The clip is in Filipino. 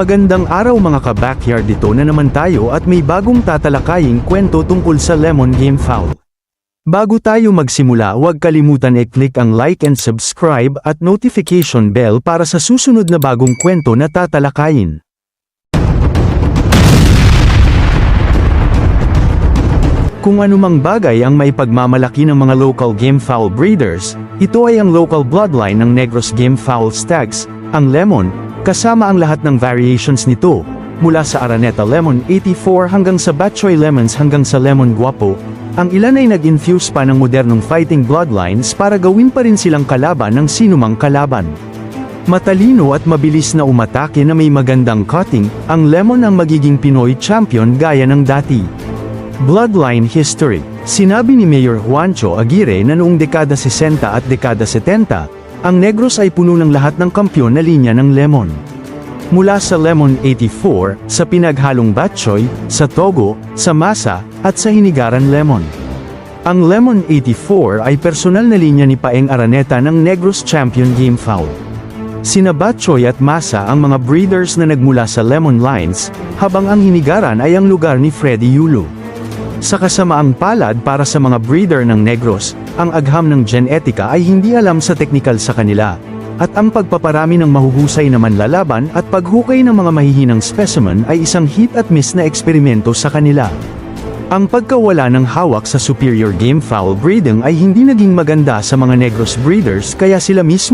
Magandang araw mga ka-backyard, dito na naman tayo at may bagong tatalakaying kwento tungkol sa lemon game fowl. Bago tayo magsimula, huwag kalimutan i-click ang like and subscribe at notification bell para sa susunod na bagong kwento na tatalakayin. Kung anumang bagay ang may pagmamalaki ng mga local game fowl breeders, ito ay ang local bloodline ng Negros Game Fowl Stags, ang lemon, kasama ang lahat ng variations nito, mula sa Araneta Lemon 84 hanggang sa Batchoy Lemons hanggang sa Lemon Guapo. Ang ilan ay nag-infuse pa ng modernong fighting bloodlines para gawin pa rin silang kalaban ng sinumang kalaban. Matalino at mabilis na umatake na may magandang cutting, ang lemon ang magiging Pinoy champion gaya ng dati. Bloodline History. Sinabi ni Mayor Juancho Aguirre na noong dekada 60 at dekada 70, ang Negros ay puno ng lahat ng kampyon na linya ng lemon. Mula sa Lemon 84, sa pinaghalong Batchoy, sa Togo, sa Masa, at sa Hinigaran Lemon. Ang Lemon 84 ay personal na linya ni Paeng Araneta ng Negros Champion Game Fowl. Sina Batchoy at Masa ang mga breeders na nagmula sa Lemon Lines, habang ang Hinigaran ay ang lugar ni Freddy Yulo. Sa kasamaang palad para sa mga breeder ng Negros, ang agham ng genetika ay hindi alam sa teknikal sa kanila, at ang pagpaparami ng mahuhusay na manlalaban at paghukay ng mga mahihinang specimen ay isang hit at miss na eksperimento sa kanila. Ang pagkawala ng hawak sa superior game fowl breeding ay hindi naging maganda sa mga Negros breeders, kaya sila mismo